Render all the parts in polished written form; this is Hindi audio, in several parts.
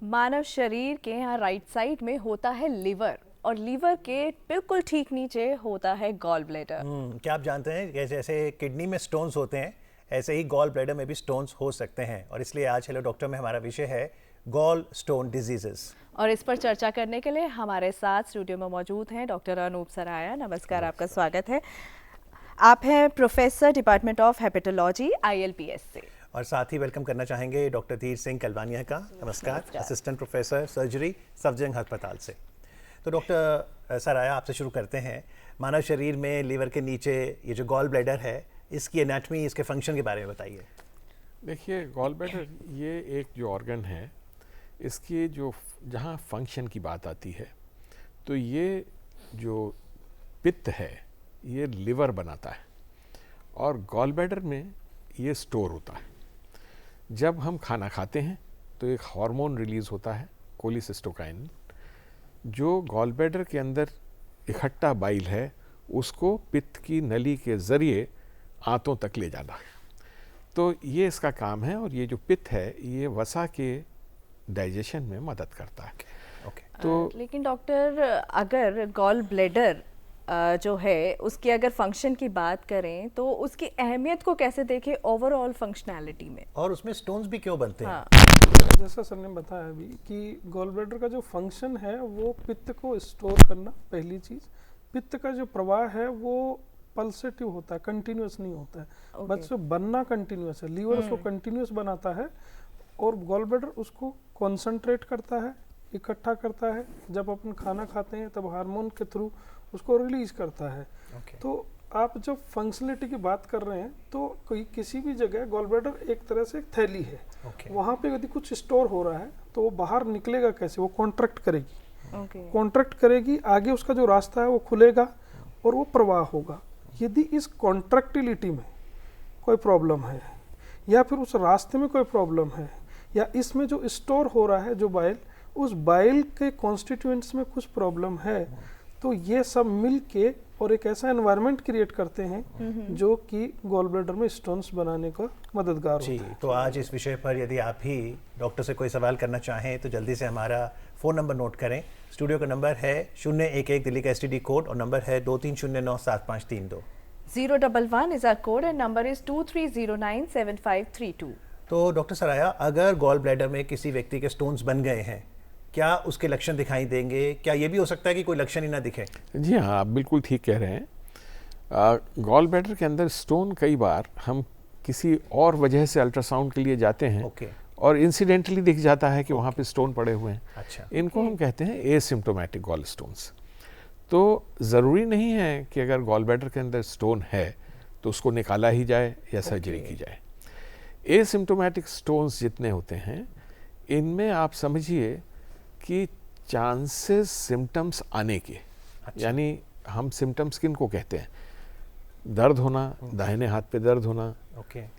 मानव शरीर के यहाँ राइट साइड में होता है लिवर और लीवर के बिल्कुल ठीक नीचे होता है गॉल ब्लैडर। क्या आप जानते हैं कि जैसे किडनी में स्टोन्स होते हैं ऐसे ही गॉल ब्लैडर में भी स्टोन्स हो सकते हैं। और इसलिए आज हेलो डॉक्टर में हमारा विषय है गॉल स्टोन डिजीजेस। और इस पर चर्चा करने के लिए हमारे साथ स्टूडियो में मौजूद हैं डॉक्टर अनूप सराया। नमस्कार, आपका स्वागत है। आप हैं professor department of hepatology ILPS से। और साथ ही वेलकम करना चाहेंगे डॉक्टर धीर सिंह कलवानिया का। नमस्कार। असिस्टेंट प्रोफेसर सर्जरी सफदरजंग अस्पताल से। तो डॉक्टर सराया, आपसे शुरू करते हैं। मानव शरीर में लीवर के नीचे ये जो गॉल ब्लैडर है, इसकी एनाटमी, इसके फंक्शन के बारे में बताइए। देखिए, गॉल ब्लैडर ये एक जो ऑर्गन है, इसकी जो जहाँ फंक्शन की बात आती है तो ये जो पित्त है ये लिवर बनाता है और गॉल ब्लैडर में ये स्टोर होता है। जब हम खाना खाते हैं तो एक हार्मोन रिलीज़ होता है कोलिसिस्टोकाइन, जो गॉल ब्लैडर के अंदर इकट्ठा बाइल है उसको पित्त की नली के ज़रिए आंतों तक ले जाना है। तो ये इसका काम है और ये जो पित्त है ये वसा के डाइजेशन में मदद करता है। तो लेकिन डॉक्टर, अगर गॉल ब्लैडर जो है उसकी अगर फंक्शन की बात करें तो उसकी अहमियत को कैसे देखें ओवरऑल फंक्शनैलिटी में, और उसमें स्टोन्स भी क्यों बनते हैं? जैसा सर ने बताया अभी कि गॉल ब्लैडर का जो फंक्शन है वो पित्त को स्टोर करना, पहली चीज़। पित्त का जो प्रवाह है वो पल्सेटिव होता है, कंटिन्यूस नहीं होता है। बट जो बनना कंटिन्यूस है, लीवर उसको कंटिन्यूस बनाता है और गॉल ब्लैडर उसको कॉन्सेंट्रेट करता है, इकट्ठा करता है। जब अपन खाना खाते हैं तब हार्मोन के थ्रू उसको रिलीज करता है। तो आप जब फंक्शनलिटी की बात कर रहे हैं तो कोई किसी भी जगह गॉल ब्लैडर एक तरह से एक थैली है। वहाँ पे यदि कुछ स्टोर हो रहा है तो वो बाहर निकलेगा कैसे? वो कॉन्ट्रैक्ट करेगी, कॉन्ट्रैक्ट करेगी, आगे उसका जो रास्ता है वो खुलेगा और वो प्रवाह होगा। यदि इस कॉन्ट्रैक्टिलिटी में कोई प्रॉब्लम है या फिर उस रास्ते में कोई प्रॉब्लम है या इसमें जो स्टोर हो रहा है जो बाइल, उस बाइल के कॉन्स्टिट्यूएंट्स में कुछ प्रॉब्लम है, तो ये सब मिल के और एक ऐसा एनवायरनमेंट क्रिएट करते हैं जो कि गॉल ब्लैडर में स्टोन्स बनाने का मददगार होता है। तो आज इस विषय पर यदि आप भी डॉक्टर से कोई सवाल करना चाहें तो जल्दी से हमारा फ़ोन नंबर नोट करें। स्टूडियो का नंबर है 011 दिल्ली का STD कोड और नंबर है 23097532। 011 is our code and number is 23097532। तो डॉक्टर सराया, अगर गॉल ब्लैडर में किसी व्यक्ति के स्टोन्स बन गए हैं, क्या उसके लक्षण दिखाई देंगे? क्या ये भी हो सकता है कि कोई लक्षण ही ना दिखे? जी हाँ, आप बिल्कुल ठीक कह रहे हैं। गॉल ब्लैडर के अंदर स्टोन कई बार हम किसी और वजह से अल्ट्रासाउंड के लिए जाते हैं और इंसिडेंटली दिख जाता है कि वहाँ पे स्टोन पड़े हुए हैं। अच्छा। इनको हम कहते हैं एसिम्प्टोमेटिक गॉल स्टोन्स। तो ज़रूरी नहीं है कि अगर गॉल ब्लैडर के अंदर स्टोन है तो उसको निकाला ही जाए या सर्जरी की जाए। एसिम्प्टोमेटिक स्टोन्स जितने होते हैं इनमें आप समझिए कि चांसेस सिम्टम्स आने के, यानी हम सिम्टम्स किन को कहते हैं? दर्द होना, दाहिने हाथ पे दर्द होना,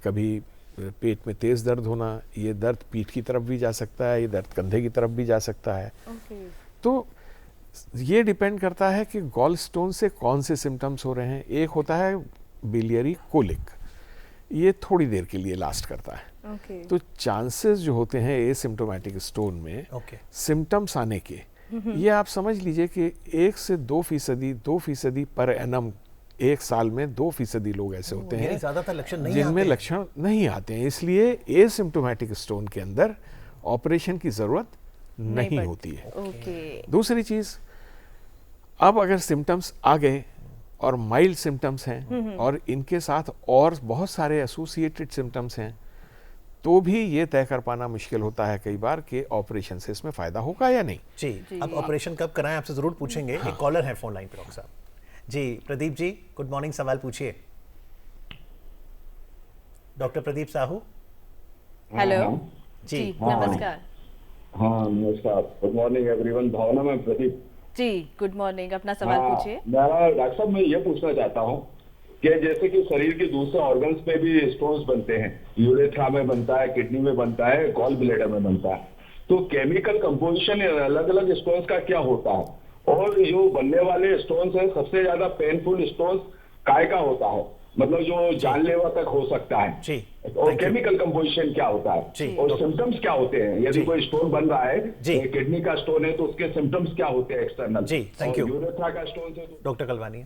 कभी पेट में तेज़ दर्द होना, ये दर्द पीठ की तरफ भी जा सकता है, ये दर्द कंधे की तरफ भी जा सकता है। तो ये डिपेंड करता है कि गॉल स्टोन से कौन से सिम्टम्स हो रहे हैं। एक होता है बिलियरी कोलिक, ये थोड़ी देर के लिए लास्ट करता है। तो चांसेस जो होते हैं एसिम्प्टोमेटिक स्टोन में सिम्टम्स आने के, ये आप समझ लीजिए कि 1 से 2% पर एनम, एक साल में 2% लोग ऐसे होते हैं ज़्यादातर लक्षण नहीं जिनमें लक्षण नहीं आते हैं। इसलिए एसिम्प्टोमेटिक स्टोन के अंदर ऑपरेशन की ज़रूरत नहीं होती है। दूसरी चीज़, अब अगर सिम्टम्स आ गए और माइल्ड सिम्टम्स हैं और इनके साथ और बहुत सारे एसोसिएटेड सिम्टम्स हैं, तो भी ये तय कर पाना मुश्किल होता है कई बार कि ऑपरेशन से इसमें फ़ायदा होगा या नहीं। जी, अब ऑपरेशन कब कराएं आपसे ज़रूर पूछेंगे। एक कॉलर है फ़ोन लाइन पे डॉक्टर साहब। जी, प्रदीप जी, गुड मॉर्निंग, सवाल पूछिए। डॉक्टर प्रदीप साहू। हेलो जी, नमस्कार। हाँ नमस्कार, गुड मॉर्निंग एवरीवन। भावना, मैं प्रदीप जी, गुड मॉर्निंग, अपना सवाल पूछिए। मैं डॉक्टर साहब, मैं ये पूछना चाहता हूँ कि जैसे कि शरीर के दूसरे ऑर्गन्स में भी स्टोन्स बनते हैं, यूरेथ्रा में बनता है, किडनी में बनता है, गॉल ब्लैडर में बनता है, तो केमिकल कंपोजिशन अलग अलग स्टोन्स का क्या होता है? और जो बनने वाले स्टोन्स हैं सबसे ज्यादा पेनफुल स्टोन्स काय का होता है? मतलब जो जानलेवा तक हो सकता है। जी, और केमिकल कंपोजिशन क्या होता है और सिम्टम्स क्या होते हैं, यदि कोई स्टोन बन रहा है, किडनी का स्टोन है तो उसके सिम्टम्स क्या होते हैं एक्सटर्नल। जी, थैंक यू। यूरेथ्रा का स्टोन से डॉक्टर कलवानी।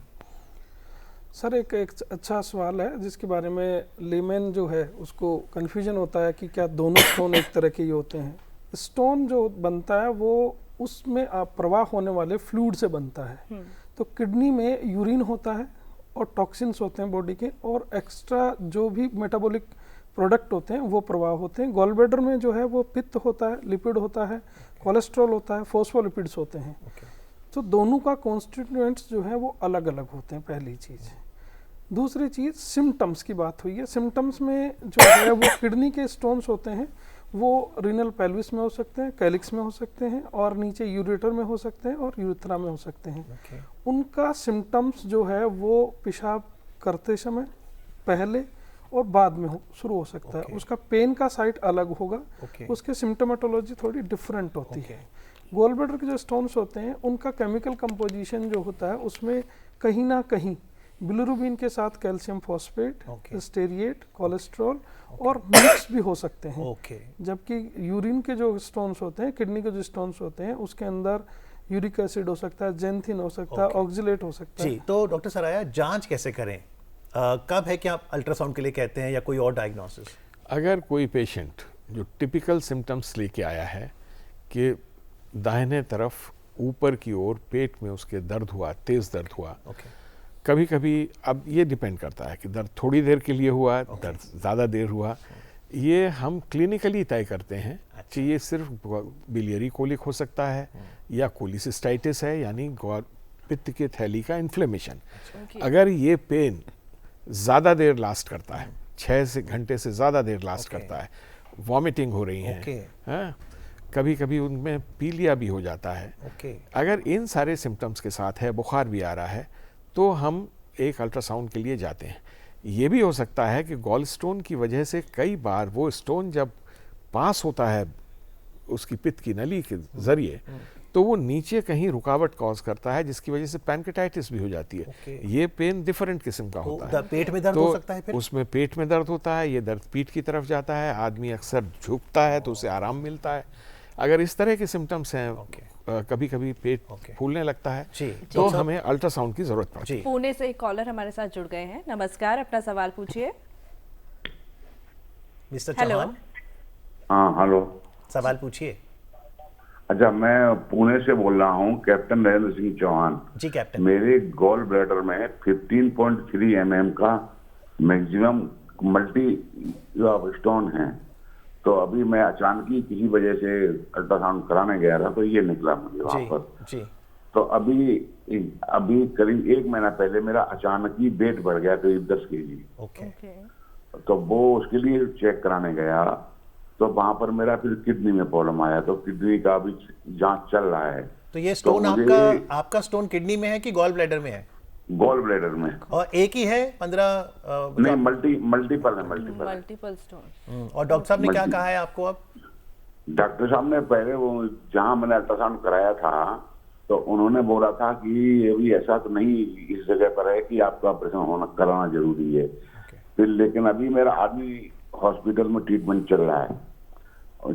सर एक अच्छा सवाल है जिसके बारे में लेमैन जो है उसको कन्फ्यूजन होता है कि क्या दोनों स्टोन एक तरह के ही होते हैं। स्टोन जो बनता है वो उसमें प्रवाह होने वाले फ्लूइड से बनता है। तो किडनी में यूरिन होता है और टॉक्सिन्स होते हैं बॉडी के, और एक्स्ट्रा जो भी मेटाबॉलिक प्रोडक्ट होते हैं वो प्रवाह होते हैं। गॉल ब्लैडर में जो है वो पित्त होता है, लिपिड होता है, कोलेस्ट्रॉल होता है, फॉस्फोलिपिड्स होते हैं। तो दोनों का कॉन्स्टिट्यूएंट्स जो है वो अलग अलग होते हैं, पहली चीज़। दूसरी चीज़ सिम्टम्स की बात हुई है। सिम्टम्स में जो है वो किडनी के स्टोन्स होते हैं वो रीनल पेल्विस में हो सकते हैं, कैलिक्स में हो सकते हैं, और नीचे यूरेटर में हो सकते हैं और यूरेथ्रा में हो सकते हैं। उनका सिम्टम्स जो है वो पेशाब करते समय, पहले और बाद में शुरू हो सकता है। उसका पेन का साइट अलग होगा, उसके सिम्टोमेटोलॉजी थोड़ी डिफरेंट होती है। गॉल ब्लैडर के जो स्टोन्स होते हैं उनका केमिकल कंपोजिशन जो होता है उसमें कहीं ना कहीं बिलिरुबिन के साथ कैल्शियम फॉस्फेट, स्टेरिएट, कोलेस्ट्रॉल और मिक्स भी हो सकते हैं। जबकि यूरिन के जो स्टोन्स होते हैं, किडनी के जो स्टोन्स होते हैं, उसके अंदर यूरिक एसिड हो सकता है, जेंथिन हो सकता है, ऑक्जिलेट हो सकता है। जी, तो डॉक्टर सराया जांच कैसे करें? कब है कि आप अल्ट्रासाउंड के लिए कहते हैं या कोई और डायग्नोसिस? अगर कोई पेशेंट जो टिपिकल सिम्टम्स लेके आया है कि दाहिने तरफ ऊपर की ओर पेट में उसके दर्द हुआ, तेज दर्द हुआ, कभी कभी अब ये डिपेंड करता है कि दर्द थोड़ी देर के लिए हुआ, दर्द ज़्यादा देर हुआ, ये हम क्लिनिकली तय करते हैं कि ये सिर्फ बिलियरी कोलिक हो सकता है या कोलिसिस्टाइटिस है, यानी पित्त के थैली का इन्फ्लेमेशन। अगर ये पेन ज़्यादा देर लास्ट करता है, 6 घंटे से ज़्यादा देर लास्ट करता है, वॉमिटिंग हो रही है, कभी कभी उनमें पीलिया भी हो जाता है, अगर इन सारे सिम्टम्स के साथ है, बुखार भी आ रहा है, तो हम एक अल्ट्रासाउंड के लिए जाते हैं। ये भी हो सकता है कि गॉल स्टोन की वजह से कई बार वो स्टोन जब पास होता है उसकी पित्त की नली के ज़रिए तो वो नीचे कहीं रुकावट कॉज करता है, जिसकी वजह से पैनक्रेटाइटिस भी हो जाती है। ये पेन डिफरेंट किस्म का होता है। पेट में दर्द हो सकता है फिर? उसमें पेट में दर्द होता है, ये दर्द पीठ की तरफ जाता है, आदमी अक्सर झुकता है तो उसे आराम मिलता है। अगर इस तरह के सिम्टम्स हैं, कभी कभी पेट फूलने लगता है, तो हमें अल्ट्रासाउंड की जरूरत पड़ती है। पुणे से एक कॉलर हमारे साथ जुड़ गए हैं। नमस्कार, अपना सवाल पूछिए। मिस्टर चौहान। हाँ, हेलो, सवाल पूछिए। अच्छा, मैं पुणे से बोल रहा हूँ, कैप्टन नरेंद्र सिंह चौहान। जी कैप्टन। मेरे गॉल ब्लैडर में 15.3 mm का मैक्सिमम मल्टी स्टोन है। तो अभी मैं अचानक ही किसी वजह से अल्ट्रासाउंड कराने गया था तो ये निकला मुझे वहां पर। जी। तो अभी करीब 1 महीना पहले मेरा अचानक ही वेट बढ़ गया, करीब 10 kg। तो वो उसके लिए चेक कराने गया तो वहां पर मेरा फिर किडनी में प्रॉब्लम आया, तो किडनी का अभी जांच चल रहा है। तो ये स्टोन आपका स्टोन किडनी में है कि गॉल ब्लैडर में है? गॉल ब्लैडर में। और एक ही है 15? नहीं, मल्टीपल स्टोन। और डॉक्टर साहब ने क्या कहा है आपको? अब डॉक्टर साहब ने पहले वो जहां मैंने अल्ट्रासाउंड कराया था तो उन्होंने बोला था कि अभी ऐसा तो नहीं इस जगह पर है कि आपका ऑपरेशन कराना जरूरी है। फिर लेकिन अभी मेरा आदमी हॉस्पिटल में ट्रीटमेंट चल रहा है और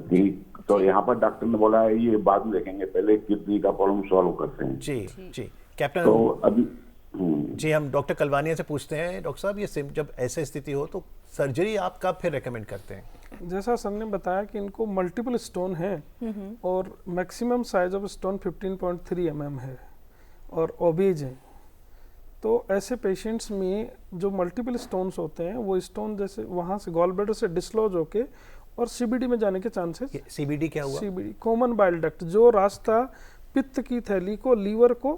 तो यहाँ पर डॉक्टर ने बोला है ये बाद में देखेंगे, पहले किडनी का प्रॉब्लम सॉल्व करते हैं। जी कैप्टन। तो अभी जी हम डॉक्टर कलवानिया से पूछते हैं, डॉक्टर साहब ये जब ऐसी स्थिति हो तो सर्जरी आप कब फिर रेकमेंड करते हैं? जैसा सर ने बताया कि इनको मल्टीपल स्टोन है और maximum size of stone 15.3 mm है और ओबेज है। तो ऐसे पेशेंट्स में जो मल्टीपल स्टोन्स होते हैं वो स्टोन जैसे वहाँ से गॉल ब्लैडर से डिसलॉज होके और सीबीडी में जाने के चांसेस। सीबीडी क्या हुआ? सीबीडी कॉमन बाइल डक्ट, जो रास्ता पित्त की थैली को लीवर को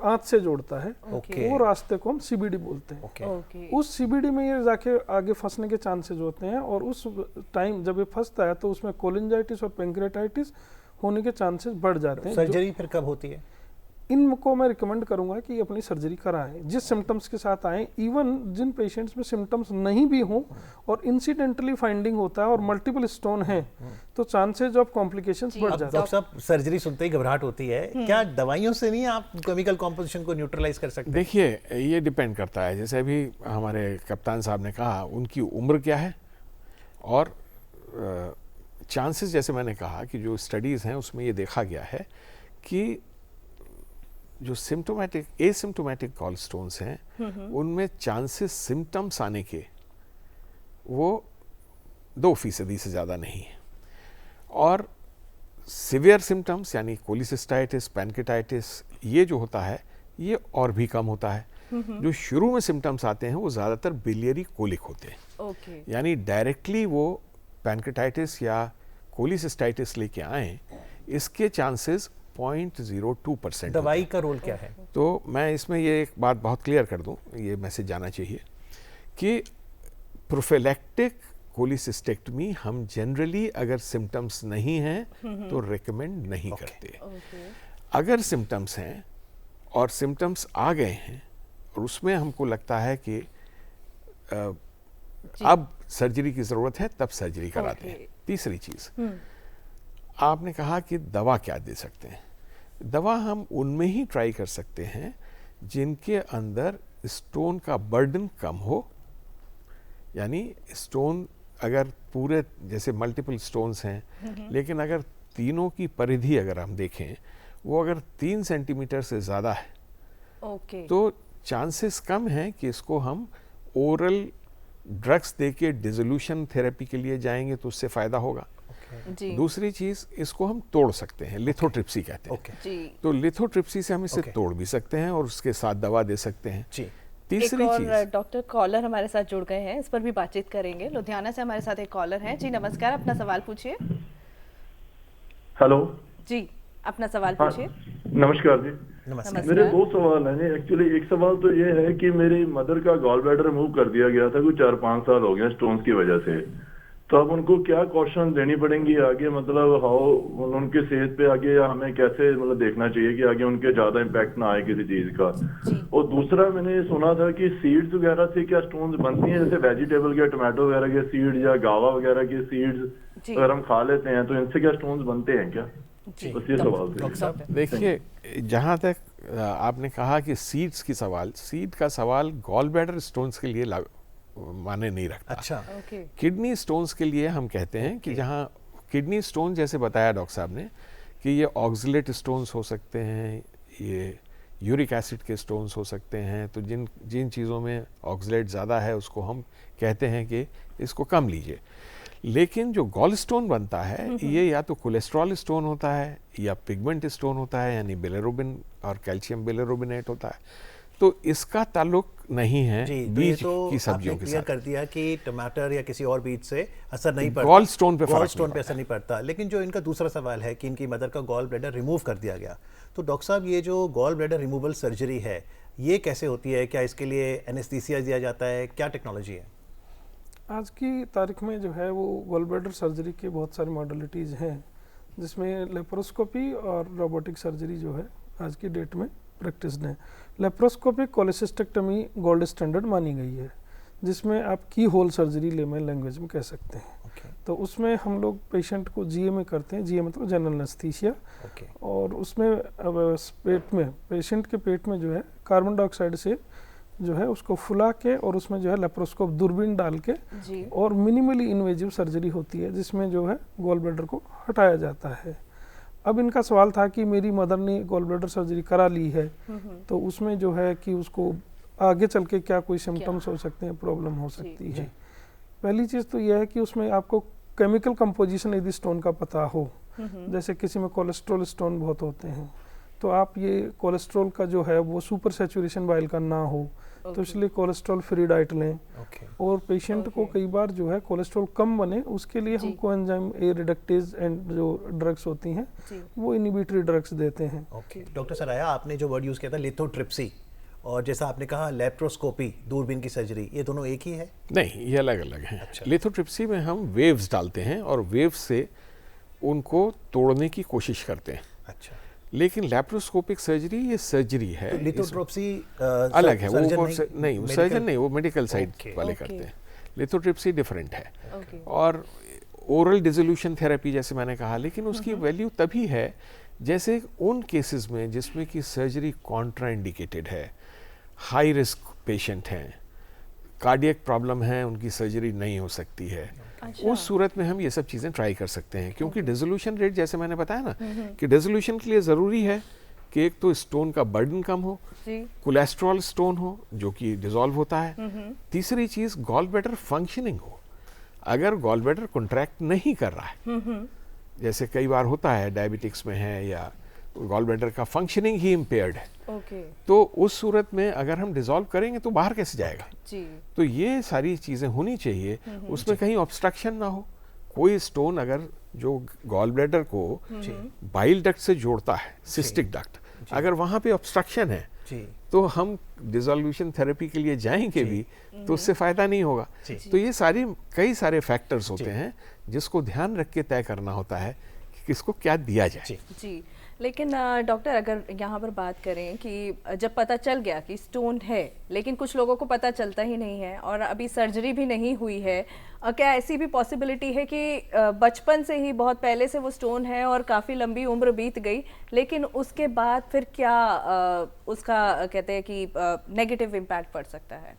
आंत से जोड़ता है, वो रास्ते को हम सीबीडी बोलते हैं। उस सीबीडी में ये जाके आगे फंसने के चांसेस होते हैं और उस टाइम जब ये फंसता है तो उसमें कोलिंजाइटिस और पैंक्रेटाइटिस होने के चांसेस बढ़ जाते हैं। सर्जरी फिर कब होती है? इनको मैं रिकमेंड करूंगा कि अपनी सर्जरी कराएं जिस सिम्टम्स के साथ आएं। इवन जिन पेशेंट्स में सिम्टम्स नहीं भी हों और इंसिडेंटली फाइंडिंग होता है और मल्टीपल स्टोन है तो चांसेज ऑफ कॉम्प्लिकेशंस बढ़ जाते हैं। डॉक्टर साहब, सर्जरी सुनते ही घबराहट होती है, क्या दवाइयों से नहीं आप केमिकल कॉम्पोजिशन को न्यूट्रलाइज कर सकते हैं? देखिए, ये डिपेंड करता है। जैसे अभी हमारे कप्तान साहब ने कहा, उनकी उम्र क्या है और चांसेस, जैसे मैंने कहा कि जो स्टडीज़ हैं उसमें ये देखा गया है कि जो सिम्टोमेटिक एसिम्टोमेटिक गॉल स्टोन्स हैं उनमें चांसेस सिम्टम्स आने के वो 2% से ज़्यादा नहीं है, और सिवियर सिम्टम्स यानी कोलिसिस्टाइटिस, पैनकिटाइटिस, ये जो होता है ये और भी कम होता है। जो शुरू में सिम्टम्स आते हैं वो ज़्यादातर बिलियरी कोलिक होते हैं, यानी डायरेक्टली वो पैनकिटाइटिस या कोलिसिस्टाइटिस लेके आए, इसके चांसेस 0.02%। दवाई का रोल क्या है? तो मैं इसमें ये एक बात बहुत क्लियर कर दूं, ये मैसेज जाना चाहिए कि प्रोफिलैक्टिक कोलिसिस्टेक्टमी हम जनरली अगर सिम्टम्स नहीं हैं तो रेकमेंड नहीं करते। अगर सिम्टम्स हैं और सिम्टम्स आ गए हैं और उसमें हमको लगता है कि अब सर्जरी की ज़रूरत है, तब सर्जरी कराते हैं। तीसरी चीज़, आपने कहा कि दवा क्या दे सकते हैं। दवा हम उनमें ही ट्राई कर सकते हैं जिनके अंदर स्टोन का बर्डन कम हो, यानी स्टोन अगर पूरे, जैसे मल्टीपल स्टोन्स हैं लेकिन अगर तीनों की परिधि अगर हम देखें वो अगर 3 सेंटीमीटर से ज़्यादा है तो चांसेस कम हैं कि इसको हम ओरल ड्रग्स देके डिसोल्यूशन थेरेपी के लिए जाएंगे तो उससे फ़ायदा होगा। दूसरी चीज, इसको हम तोड़ सकते हैं, लिथोट्रिप्सी कहते हैं। तो लिथोट्रिप्सी से हम इसे तोड़ भी सकते हैं और उसके साथ दवा दे सकते हैं। तीसरी चीज, डॉक्टर कॉलर हमारे साथ जुड़ गए हैं, इस पर भी बातचीत करेंगे। लुधियाना से हमारे साथ एक कॉलर हैं। जी नमस्कार, अपना सवाल पूछिए। हेलो जी, अपना सवाल पूछिए। नमस्कार जी। नमस्कार। मेरे 2 सवाल हैं। एक्चुअली एक सवाल तो ये है कि मेरी मदर का गॉल ब्लैडर रिमूव कर दिया गया था, कुछ 4-5 साल हो गए स्टोन्स की वजह से। तो अब उनको क्या कॉशन देनी पड़ेंगी आगे, मतलब हाउ उनके सेहत पे आगे, या हमें कैसे मतलब देखना चाहिए कि आगे उनके ज्यादा इम्पैक्ट ना आए किसी चीज का। और दूसरा, मैंने सुना था कि सीड्स वगैरह से क्या स्टोन्स बनती हैं, जैसे वेजिटेबल के, टोमेटो वगैरह के सीड्स या गावा वगैरह के सीड्स अगर हम खा लेते हैं तो इनसे क्या स्टोन्स बनते हैं क्या? बस ये सवाल थे। देखिए, जहाँ तक आपने कहा कि सीड्स की सवाल, सीड का सवाल गॉल ब्लैडर स्टोन्स के लिए माने नहीं रखता। अच्छा। किडनी स्टोन्स के लिए हम कहते हैं कि जहाँ किडनी स्टोन, जैसे बताया डॉक्टर साहब ने कि ये ऑक्सलेट स्टोन्स हो सकते हैं, ये यूरिक एसिड के स्टोन्स हो सकते हैं, तो जिन चीज़ों में ऑक्सलेट ज़्यादा है उसको हम कहते हैं कि इसको कम लीजिए। लेकिन जो गॉल स्टोन बनता है ये या तो कोलेस्ट्रॉल स्टोन होता है या पिगमेंट स्टोन होता है, यानी बिलिरुबिन और कैल्शियम बिलिरुबिनेट होता है। तो इसका ताल्लुक नहीं है बीज की सब्जियों के साथ। कर दिया कि टमाटर या किसी और बीज से असर नहीं पड़ता, गॉल स्टोन पे असर नहीं पड़ता। लेकिन जो इनका दूसरा सवाल है कि इनकी मदर का गॉल ब्लैडर रिमूव कर दिया गया, तो डॉक्टर साहब ये जो गॉल ब्लैडर रिमूवल सर्जरी है ये कैसे होती है? क्या इसके लिए एनेस्थीसिया दिया जाता है? क्या टेक्नोलॉजी है? आज की तारीख में जो है वो गॉल ब्लैडर सर्जरी के बहुत सारी मॉडलिटीज़ हैं, जिसमें लेप्रोस्कोपी और रोबोटिक सर्जरी जो है आज की डेट में प्रैक्टिस्ड है। लेप्रोस्कोपिक कोलेसिस्टेक्टमी गोल्ड स्टैंडर्ड मानी गई है, जिसमें आप की होल सर्जरी लेमन लैंग्वेज में कह सकते हैं। तो उसमें हम लोग पेशेंट को जीए में करते हैं, जीए मतलब जनरल एनेस्थीसिया। और उसमें पेट में, पेशेंट के पेट में जो है कार्बन डाइऑक्साइड से जो है उसको फुला के और उसमें जो है लेप्रोस्कोप दूरबीन डाल के और मिनिमली इन्वेजिव सर्जरी होती है, जिसमें जो है गॉल ब्लैडर को हटाया जाता है। अब इनका सवाल था कि मेरी मदर ने गॉल ब्लैडर सर्जरी करा ली है, तो उसमें जो है कि उसको आगे चल के क्या कोई सिम्टम्स हो सकते हैं, प्रॉब्लम हो सकती है। पहली चीज़ तो यह है कि उसमें आपको केमिकल कंपोजिशन यदि स्टोन का पता हो, जैसे किसी में कोलेस्ट्रॉल स्टोन बहुत होते हैं, तो आप ये कोलेस्ट्रॉल का जो है वो सुपर सैचुरेशन बाइल का ना हो, तो इसलिए कोलेस्ट्रॉल फ्री डाइट लें। और पेशेंट को कई बार जो है कोलेस्ट्रॉल कम बने उसके लिए हम कोएंजाइम ए रिडक्टेज एंड जो ड्रग्स होती हैं वो इनहिबिटरी ड्रग्स देते हैं। डॉक्टर सराया, आपने जो वर्ड यूज़ किया था लिथोट्रिप्सी, और जैसा आपने कहा लेप्रोस्कोपी, दूरबीन की सर्जरी, ये दोनों एक ही है? नहीं, ये अलग अलग हैं। लिथोट्रिप्सी में हम वेव्स डालते हैं और वेव्स से उनको तोड़ने की कोशिश करते हैं। अच्छा। लेकिन लैप्रोस्कोपिक सर्जरी ये सर्जरी है, तो लिथोट्रिप्सी अलग है, वो नहीं, वो सर्जन नहीं, वो मेडिकल साइड Okay. वाले करते हैं। लिथोट्रिप्सी डिफरेंट है। ओके और ओरल डिसोल्यूशन थेरेपी जैसे मैंने कहा, लेकिन उसकी वैल्यू तभी है जैसे उन केसेस में जिसमें कि सर्जरी कॉन्ट्राइंडिकेटेड है, हाई रिस्क पेशेंट हैं, कार्डियक प्रॉब्लम है, उनकी सर्जरी नहीं हो सकती है। अच्छा। उस सूरत में हम ये सब चीज़ें ट्राई कर सकते हैं, क्योंकि डिसोल्यूशन रेट जैसे मैंने बताया ना कि डिसोल्यूशन के लिए ज़रूरी है कि एक तो स्टोन का बर्डन कम हो, जी कोलेस्ट्रॉल स्टोन हो जो कि डिसॉल्व होता है, तीसरी चीज़ गॉल ब्लैडर फंक्शनिंग हो। अगर गॉल ब्लैडर कॉन्ट्रैक्ट नहीं कर रहा है, जैसे कई बार होता है डायबिटिक्स में है या गॉल ब्लैडर का फंक्शनिंग ही इम्पेयर्ड है, ओके तो उस सूरत में अगर हम डिसॉल्व करेंगे तो बाहर कैसे जाएगा। जी तो ये सारी चीज़ें होनी चाहिए, उसमें कहीं ऑब्स्ट्रक्शन ना हो। कोई स्टोन अगर जो गॉल ब्लैडर को बाइल डक्ट से जोड़ता है, सिस्टिक डक्ट, अगर वहाँ पे ऑब्स्ट्रक्शन है जी तो हम डिसोल्यूशन थेरेपी के लिए जाएंगे भी तो उससे फ़ायदा नहीं होगा। तो ये कई सारे फैक्टर्स होते हैं जिसको ध्यान रख के तय करना होता है कि किसको क्या दिया जाए। जी लेकिन डॉक्टर अगर यहाँ पर बात करें कि जब पता चल गया कि स्टोन है, लेकिन कुछ लोगों को पता चलता ही नहीं है और अभी सर्जरी भी नहीं हुई है, क्या ऐसी भी पॉसिबिलिटी है कि बचपन से ही बहुत पहले से वो स्टोन है और काफ़ी लंबी उम्र बीत गई, लेकिन उसके बाद फिर क्या उसका कहते हैं कि नेगेटिव इम्पैक्ट पड़ सकता है?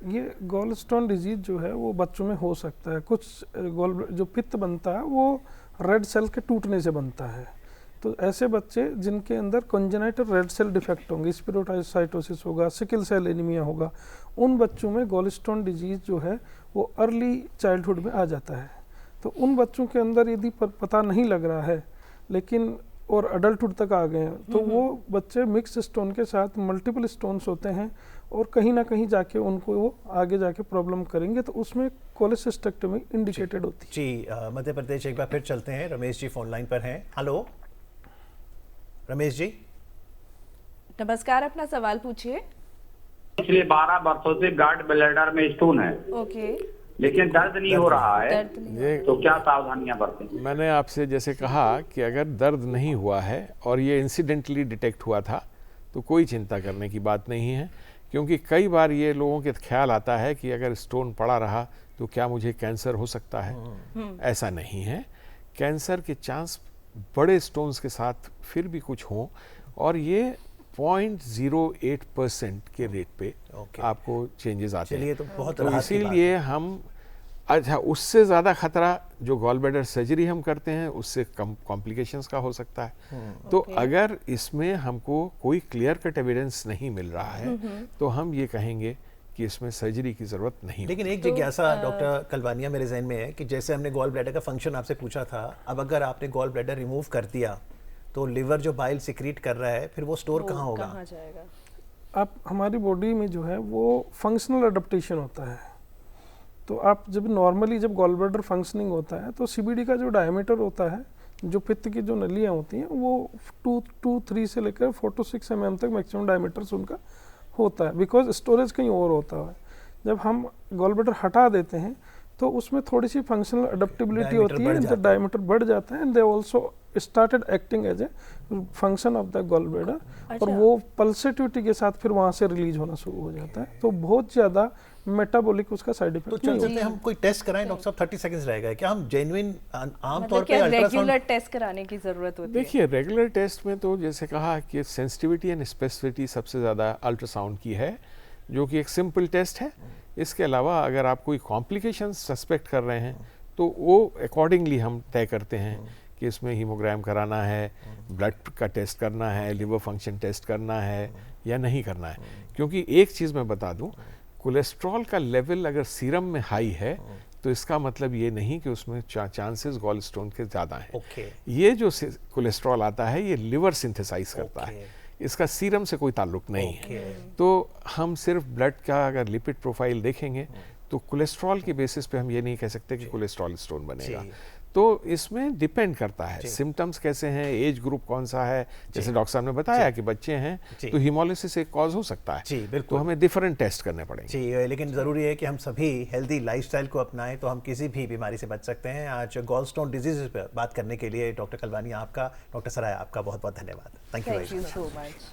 ये गॉल स्टोन डिजीज जो है वो बच्चों में हो सकता है। कुछ गॉल जो पित्त बनता है वो रेड सेल के टूटने से बनता है। तो ऐसे बच्चे जिनके अंदर कंजेनाइटल रेड सेल डिफेक्ट होंगे, स्पिरोटाइसाइटोसिस होगा, सिकल सेल एनीमिया होगा, उन बच्चों में गॉलस्टोन डिजीज जो है वो अर्ली चाइल्डहुड में आ जाता है। तो उन बच्चों के अंदर यदि पता नहीं लग रहा है लेकिन और अडल्टहुड तक आ गए हैं तो वो बच्चे मिक्स स्टोन के साथ मल्टीपल स्टोन्स होते हैं और कहीं ना कहीं जाके उनको वो आगे जाके प्रॉब्लम करेंगे, तो उसमें कोलेसिस्टेक्टोमी इंडिकेटेड होती है। जी मध्य प्रदेश एक बार फिर चलते हैं, रमेश जी फोन लाइन पर हैं। हेलो रमेश जी। नमस्कार, अपना सवाल पूछिए। पिछले 12 वर्षों से गार्ड ब्लैडर में स्टोन है, ओके लेकिन दर्द नहीं हो रहा है, दर्द नहीं ये तो क्या सावधानियां बरतें? मैंने आपसे जैसे कहा कि अगर दर्द नहीं हुआ है और ये इंसिडेंटली डिटेक्ट हुआ था तो कोई चिंता करने की बात नहीं है, क्योंकि कई बार ये लोगों के ख्याल आता है कि अगर स्टोन पड़ा रहा तो क्या मुझे कैंसर हो सकता है। ऐसा नहीं है। कैंसर के चांस बड़े स्टोन्स के साथ फिर भी कुछ हों, और ये 0.08% के रेट पे आपको चेंजेस आते हैं। चलिए तो बहुत तो राहत की बात इसीलिए हम अच्छा उससे ज़्यादा खतरा जो गॉल ब्लैडर सर्जरी हम करते हैं उससे कम कॉम्प्लिकेशंस का हो सकता है। तो अगर इसमें हमको कोई क्लियर कट एविडेंस नहीं मिल रहा है तो हम ये कहेंगे कि इसमें सर्जरी की ज़रूरत नहीं। लेकिन एक जिज्ञासा डॉक्टर कलवानिया मेरे जहन में है कि जैसे हमने गॉल ब्लैडर का फंक्शन आपसे पूछा था, अब अगर आपने गॉल ब्लैडर रिमूव कर दिया तो लिवर जो बाइल सिक्रीट कर रहा है फिर वो स्टोर कहाँ होगा? कहाँ जाएगा? आप हमारी बॉडी में जो है वो फंक्शनल अडेप्टेशन होता है। तो आप जब नॉर्मली जब गॉल ब्लैडर फंक्शनिंग होता है तो सीबीडी का जो डायमीटर होता है, जो पित्त की जो नलियाँ होती हैं वो 2-3 से लेकर 4 to 6 mm तक मैक्सिमम डायमीटर्स उनका होता है, बिकॉज स्टोरेज कहीं और होता है। जब हम गॉल ब्लैडर हटा देते हैं तो उसमें थोड़ी सी फंक्शनल अडेप्टेबिलिटी होती है, तो डायमीटर बढ़ जाता है and they also started acting as a function of the gall bladder, और वो पल्सेटिविटी के साथ फिर वहाँ से रिलीज होना शुरू हो जाता है। तो बहुत ज़्यादा मेटाबॉलिक उसका साइड इफेक्ट तो चलते हैं हम कोई टेस्ट कराएं डॉक्टर साहब, 30 सेकंड्स रहेगा क्या? हम जेन्युइन आम तौर पे रेगुलर अल्ट्रासाउंड टेस्ट कराने की जरूरत होती है? देखिए रेगुलर टेस्ट में तो जैसे कहा कि सेंसिटिविटी एंड स्पेसिफिसिटी सबसे ज़्यादा अल्ट्रासाउंड की है, जो कि एक सिंपल टेस्ट है। इसके अलावा अगर आप कोई कॉम्प्लिकेशन सस्पेक्ट कर रहे हैं तो वो अकॉर्डिंगली हम तय करते हैं कि इसमें हीमोग्राम कराना है, ब्लड का टेस्ट करना है, लिवर फंक्शन टेस्ट करना है या नहीं करना है। क्योंकि एक चीज़ मैं बता दूं, कोलेस्ट्रॉल का लेवल अगर सीरम में हाई है तो इसका मतलब ये नहीं कि उसमें चांसेस गॉल स्टोन के ज़्यादा हैं। ये जो कोलेस्ट्रॉल आता है ये लिवर सिंथेसाइज करता है, इसका सीरम से कोई ताल्लुक नहीं है। तो हम सिर्फ ब्लड का अगर लिपिड प्रोफाइल देखेंगे तो कोलेस्ट्रॉल के बेसिस पे हम ये नहीं कह सकते कि कोलेस्ट्रॉल स्टोन बनेगा। तो इसमें डिपेंड करता है सिम्टम्स कैसे हैं, एज ग्रुप कौन सा है। जैसे डॉक्टर साहब ने बताया कि बच्चे हैं तो हीमोलिसिस एक कॉज हो सकता है। जी बिल्कुल, तो हमें डिफरेंट टेस्ट करने पड़ेंगे। जी, लेकिन ज़रूरी है कि हम सभी हेल्दी लाइफस्टाइल को अपनाएं तो हम किसी भी बीमारी से बच सकते हैं। आज गॉल स्टोन डिजीज पर बात करने के लिए डॉक्टर कलवानिया आपका, डॉक्टर सराया आपका बहुत बहुत धन्यवाद। Thank you so much.